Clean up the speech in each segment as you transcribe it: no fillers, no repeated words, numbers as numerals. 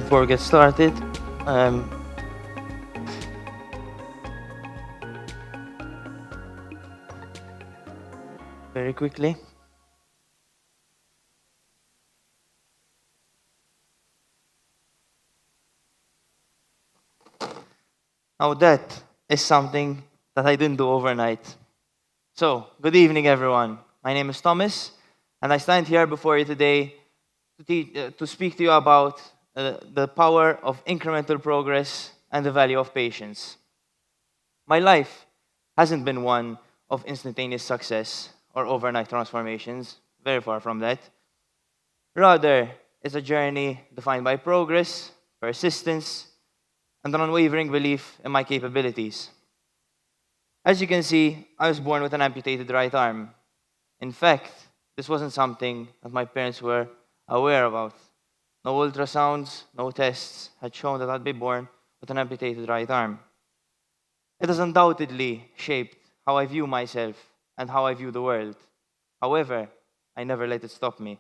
before we get started, um, very quickly. Now that is something that I didn't do overnight. So, good evening, everyone. My name is Thomas, and I stand here before you today to speak to you about the power of incremental progress and the value of patience. My life hasn't been one of instantaneous success or overnight transformations, very far from that. Rather, it's a journey defined by progress, persistence, and an unwavering belief in my capabilities. As you can see, I was born with an amputated right arm. In fact, this wasn't something that my parents were aware about. No ultrasounds, no tests had shown that I'd be born with an amputated right arm. It has undoubtedly shaped how I view myself and how I view the world. However, I never let it stop me.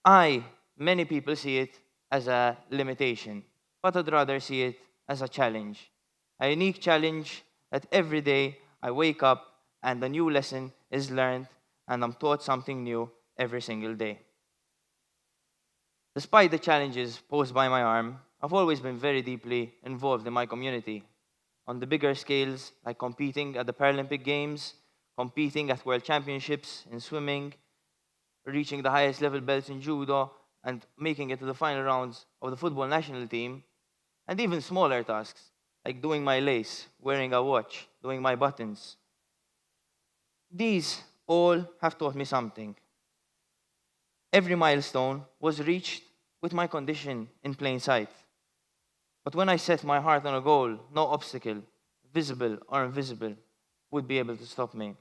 Many people see it as a limitation, but I'd rather see it as a challenge. A unique challenge that every day I wake up and a new lesson is learned and I'm taught something new every single day. Despite the challenges posed by my arm, I've always been very deeply involved in my community. On the bigger scales, like competing at the Paralympic Games, competing at World Championships in swimming, reaching the highest level belts in judo, and making it to the final rounds of the football national team, and even smaller tasks, like doing my lace, wearing a watch, doing my buttons. These all have taught me something. Every milestone was reached with my condition in plain sight. But when I set my heart on a goal, no obstacle, visible or invisible, would be able to stop me.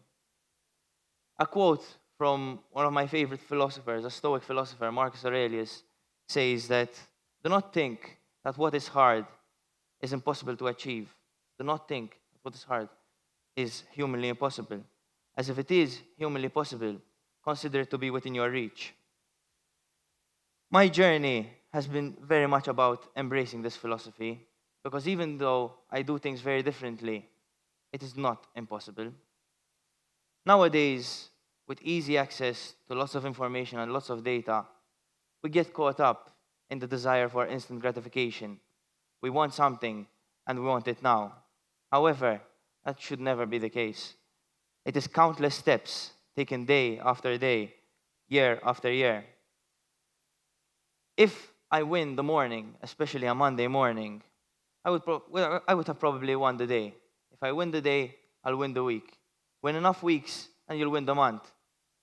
A quote from one of my favorite philosophers, a Stoic philosopher, Marcus Aurelius, says that, "Do not think that what is hard is impossible to achieve. Do not think that what is hard is humanly impossible. As if it is humanly possible, consider it to be within your reach." My journey has been very much about embracing this philosophy, because even though I do things very differently, it is not impossible. Nowadays, with easy access to lots of information and lots of data, we get caught up in the desire for instant gratification. We want something, and we want it now. However, that should never be the case. It is countless steps taken day after day, year after year. If I win the morning, especially a Monday morning, I would have probably won the day. If I win the day, I'll win the week. Win enough weeks, and you'll win the month.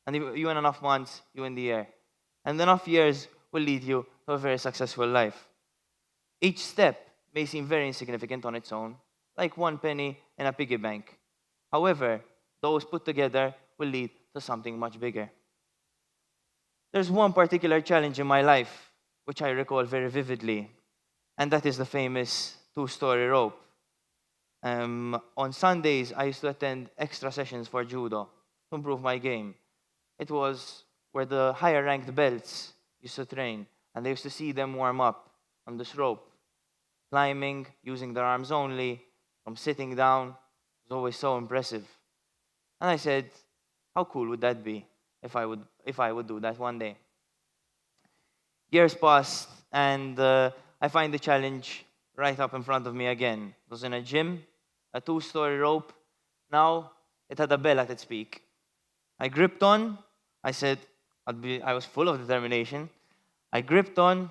And if you win enough months, you win the year. And enough years will lead you to a very successful life. Each step may seem very insignificant on its own, like one penny in a piggy bank. However, those put together will lead to something much bigger. There's one particular challenge in my life which I recall very vividly, and that is the famous two-story rope. On Sundays, I used to attend extra sessions for judo to improve my game. It was where the higher-ranked belts used to train, and they used to see them warm up on this rope, climbing, using their arms only, from sitting down. It was always so impressive. And I said, how cool would that be if I would do that one day? Years passed, and I find the challenge right up in front of me again. It was in a gym, a two-story rope. Now, it had a bell at its peak. I gripped on. I said, I was full of determination. I gripped on.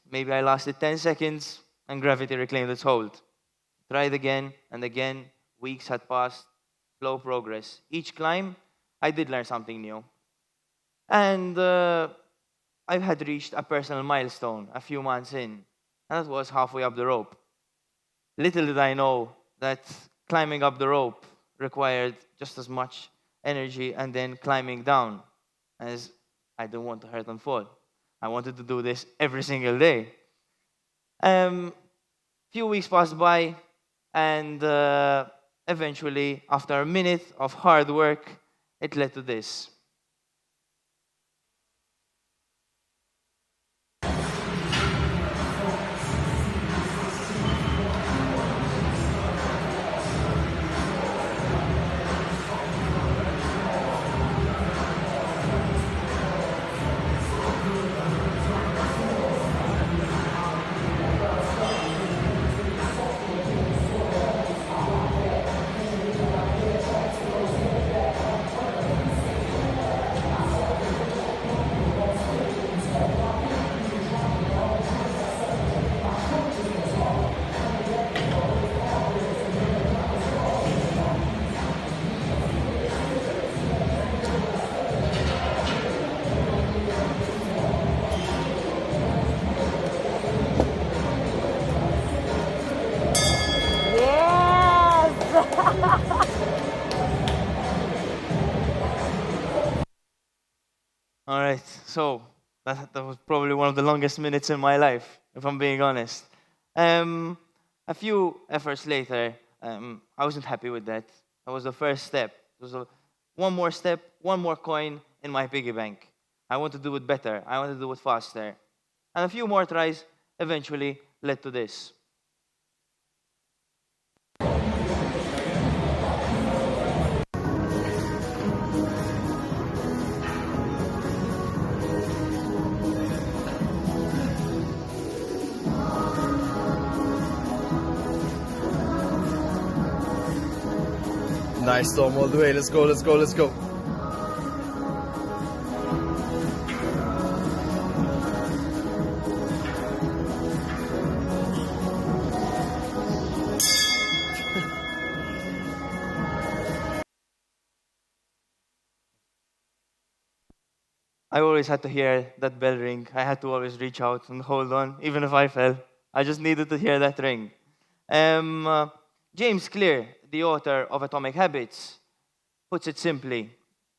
Maybe I lasted 10 seconds, and gravity reclaimed its hold. Tried again and again. Weeks had passed. Slow progress. Each climb, I did learn something new. And I had reached a personal milestone a few months in, and that was halfway up the rope. Little did I know that climbing up the rope required just as much energy and then climbing down, as I didn't want to hurt and fall. I wanted to do this every single day. Few weeks passed by, and eventually, after a minute of hard work, it led to this. All right, so that was probably one of the longest minutes in my life, if I'm being honest. Um, a few efforts later, I wasn't happy with that. That was the first step. It was one more step, one more coin in my piggy bank. I want to do it better. I want to do it faster. And a few more tries eventually led to this. Nice, Tom, all the way. Let's go, let's go, let's go. I always had to hear that bell ring. I had to always reach out and hold on, even if I fell. I just needed to hear that ring. Um, uh, James Clear, the author of Atomic Habits, puts it simply.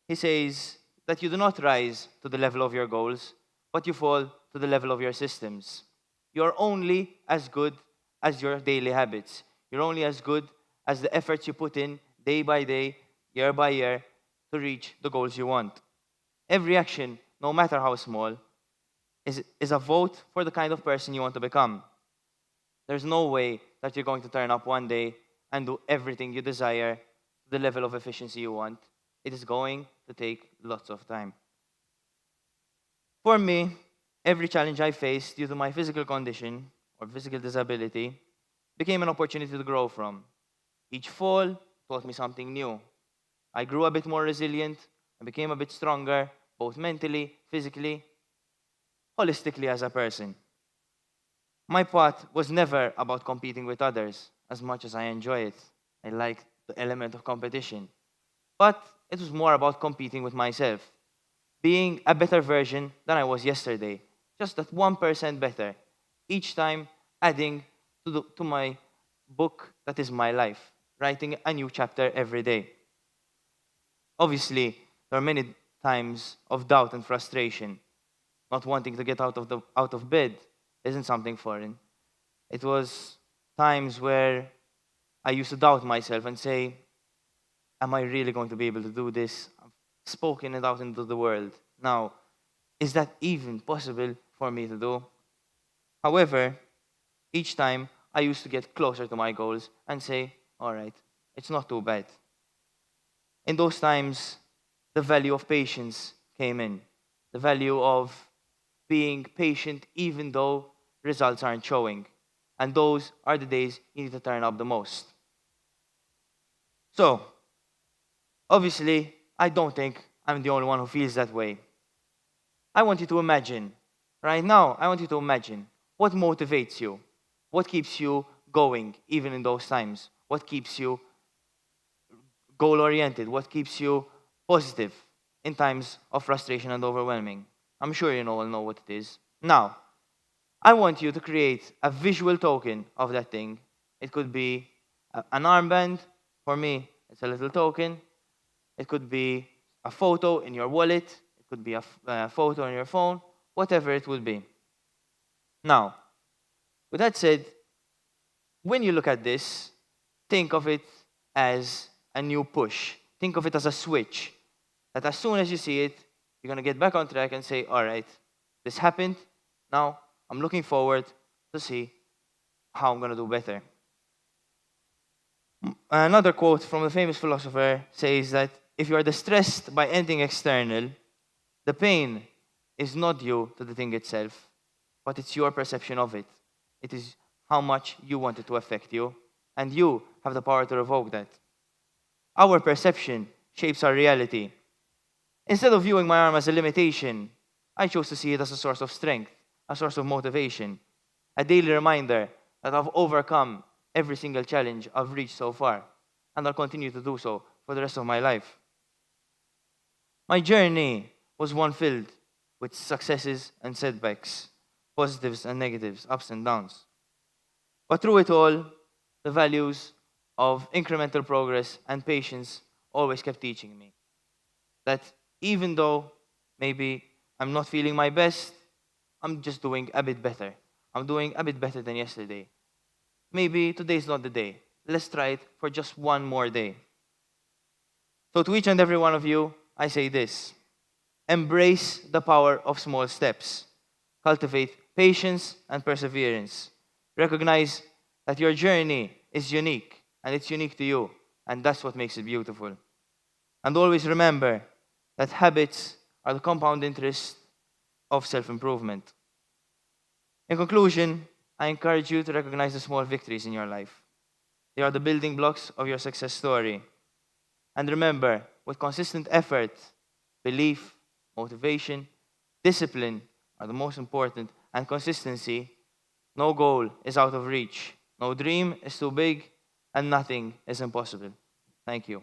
He says that you do not rise to the level of your goals, but you fall to the level of your systems. You're only as good as your daily habits. You're only as good as the efforts you put in day by day, year by year, to reach the goals you want. Every action, no matter how small, is a vote for the kind of person you want to become. There's no way that you're going to turn up one day and do everything you desire to the level of efficiency you want. It is going to take lots of time. For me, every challenge I faced due to my physical condition or physical disability became an opportunity to grow from. Each fall taught me something new. I grew a bit more resilient and became a bit stronger, both mentally, physically, holistically as a person. My path was never about competing with others as much as I enjoy it. I like the element of competition. But it was more about competing with myself, being a better version than I was yesterday, just that 1% better, each time adding to my book that is my life, writing a new chapter every day. Obviously, there are many times of doubt and frustration. Not wanting to get out of bed isn't something foreign. It was times where I used to doubt myself and say, am I really going to be able to do this? I've spoken it out into the world. Now, is that even possible for me to do? However, each time I used to get closer to my goals and say, all right, it's not too bad. In those times, the value of patience came in. The value of being patient even though results aren't showing. And those are the days you need to turn up the most. So, obviously, I don't think I'm the only one who feels that way. I want you to imagine, right now, I want you to imagine what motivates you, what keeps you going even in those times, what keeps you goal oriented, what keeps you positive in times of frustration and overwhelming. I'm sure you all know what it is. Now, I want you to create a visual token of that thing. It could be an armband. For me, it's a little token. It could be a photo in your wallet. It could be a photo on your phone, whatever it would be. Now, with that said, when you look at this, think of it as a new push. Think of it as a switch. That as soon as you see it, you're going to get back on track and say, all right, this happened. Now I'm looking forward to see how I'm going to do better. Another quote from a famous philosopher says that if you are distressed by anything external, the pain is not due to the thing itself, but it's your perception of it. It is how much you want it to affect you, and you have the power to revoke that. Our perception shapes our reality. Instead of viewing my arm as a limitation, I chose to see it as a source of strength, a source of motivation, a daily reminder that I've overcome every single challenge I've reached so far, and I'll continue to do so for the rest of my life. My journey was one filled with successes and setbacks, positives and negatives, ups and downs. But through it all, the values of incremental progress and patience always kept teaching me that even though maybe I'm not feeling my best. I'm just doing a bit better. I'm doing a bit better than yesterday. Maybe today's not the day. Let's try it for just one more day. So to each and every one of you, I say this. Embrace the power of small steps. Cultivate patience and perseverance. Recognize that your journey is unique, and it's unique to you, and that's what makes it beautiful. And always remember that habits are the compound interest of self-improvement. In conclusion, I encourage you to recognize the small victories in your life. They are the building blocks of your success story. And remember, with consistent effort, belief, motivation, discipline are the most important, and consistency, no goal is out of reach, no dream is too big, and nothing is impossible. Thank you.